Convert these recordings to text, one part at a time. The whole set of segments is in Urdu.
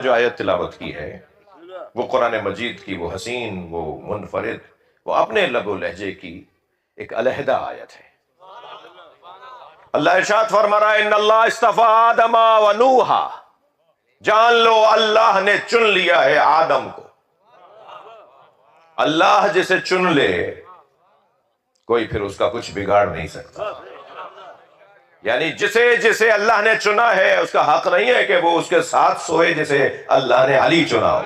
جو آیت تلاوت کی ہے وہ قرآن مجید کی وہ حسین، وہ منفرد، وہ اپنے لب و لہجے کی ایک علیحدہ آیت ہے۔ اللہ ارشاد فرما رہا ہے ان اللہ اصطفیٰ آدم و نوحا، جان لو اللہ نے چن لیا ہے آدم کو۔ اللہ جسے چن لے کوئی پھر اس کا کچھ بگاڑ نہیں سکتا، یعنی جسے اللہ نے چنا ہے اس کا حق نہیں ہے کہ وہ اس کے ساتھ سوئے جسے اللہ نے علی چنا ہو۔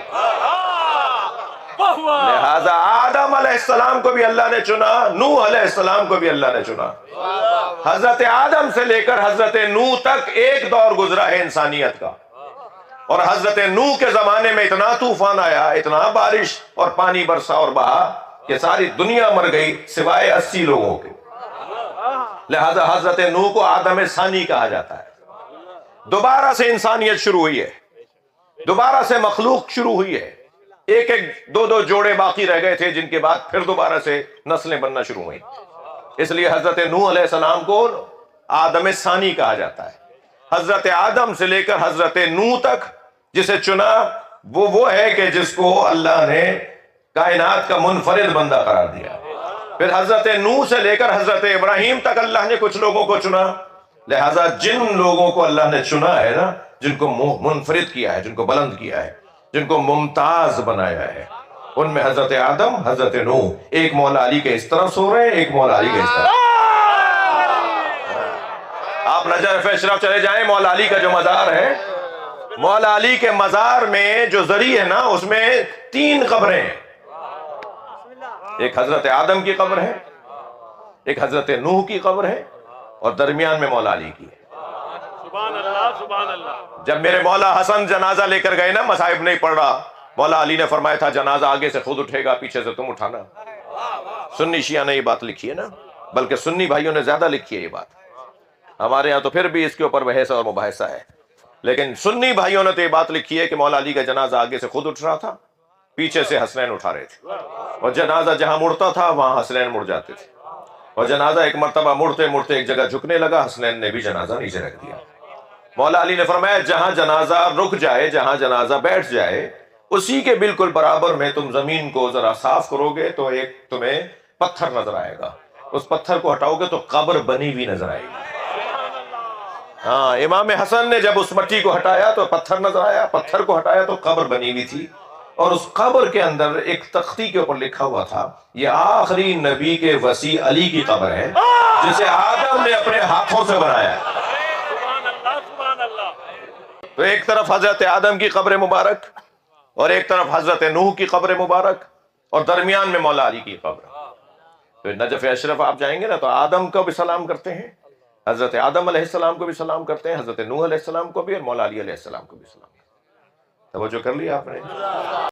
لہذا آدم علیہ السلام کو بھی اللہ نے چنا، نوح علیہ السلام کو بھی اللہ نے چنا۔ حضرت آدم سے لے کر حضرت نوح تک ایک دور گزرا ہے انسانیت کا، اور حضرت نوح کے زمانے میں اتنا طوفان آیا، اتنا بارش اور پانی برسا اور بہا کہ ساری دنیا مر گئی سوائے 80 لوگوں کے۔ لہذا حضرت نوح کو آدم ثانی کہا جاتا ہے۔ دوبارہ سے انسانیت شروع ہوئی ہے، دوبارہ سے مخلوق شروع ہوئی ہے، ایک دو جوڑے باقی رہ گئے تھے جن کے بعد پھر دوبارہ سے نسلیں بننا شروع ہوئیں۔ اس لیے حضرت نوح علیہ السلام کو آدم ثانی کہا جاتا ہے۔ حضرت آدم سے لے کر حضرت نوح تک جسے چنا وہ ہے کہ جس کو اللہ نے کائنات کا منفرد بندہ قرار دیا۔ پھر حضرت نوح سے لے کر حضرت ابراہیم تک اللہ نے کچھ لوگوں کو چنا۔ لہٰذا جن لوگوں کو اللہ نے چنا ہے نا، جن کو منفرد کیا ہے، جن کو بلند کیا ہے، جن کو ممتاز بنایا ہے، ان میں حضرت آدم، حضرت نوح، ایک مولا علی کے اس طرف سو رہے ہیں، ایک مولا علی کے اس طرف۔ آپ نجف اشرف چلے جائیں، مولا علی کا جو مزار ہے، مولا علی کے مزار میں جو زری ہے نا، اس میں 3 قبریں ہیں۔ ایک حضرت آدم کی قبر ہے، ایک حضرت نوح کی قبر ہے، اور درمیان میں مولا علی کی ہے۔ سبحان اللہ سبحان اللہ۔ جب میرے مولا حسن جنازہ لے کر گئے نا، مصائب نہیں پڑھ رہا، مولا علی نے فرمایا تھا جنازہ آگے سے خود اٹھے گا، پیچھے سے تم اٹھانا۔ سنی شیعہ نے یہ بات لکھی ہے نا، بلکہ سنی بھائیوں نے زیادہ لکھی ہے یہ بات۔ ہمارے ہاں تو پھر بھی اس کے اوپر بحث اور مباحثہ ہے، لیکن سنی بھائیوں نے تو یہ بات لکھی ہے کہ مولا علی کا جنازہ آگے سے خود اٹھ رہا تھا، پیچھے سے حسنین اٹھا رہے تھے، اور جنازہ جہاں مڑتا تھا وہاں حسنین مڑ جاتے تھے، اور جنازہ ایک مرتبہ مڑتے مڑتے ایک جگہ جھکنے لگا، حسنین نے بھی جنازہ نیچے رکھ دیا۔ مولا علی نے فرمایا جہاں جنازہ رک جائے، جہاں جنازہ بیٹھ جائے، اسی کے بالکل برابر میں تم زمین کو ذرا صاف کرو گے تو ایک تمہیں پتھر نظر آئے گا، اس پتھر کو ہٹاؤ گے تو قبر بنی ہوئی نظر آئے گی۔ ہاں، امام حسن نے جب اس مٹی کو ہٹایا تو پتھر نظر آیا، پتھر کو ہٹایا تو قبر بنی ہوئی تھی، اور اس قبر کے اندر ایک تختی کے اوپر لکھا ہوا تھا یہ آخری نبی کے وصی علی کی قبر ہے جسے آدم نے اپنے ہاتھوں سے بنایا۔ سبحان اللہ سبحان اللہ۔ تو ایک طرف حضرت آدم کی قبر مبارک، اور ایک طرف حضرت نوح کی قبر مبارک، اور درمیان میں مولا علی کی قبر۔ تو نجف اشرف آپ جائیں گے نا تو آدم کو بھی سلام کرتے ہیں، حضرت آدم علیہ السلام کو بھی سلام کرتے ہیں، حضرت نوح علیہ السلام کو بھی، اور مولا علی علیہ السلام کو بھی سلام کرتے ہیں۔ توجہ کر لیا آپ نے؟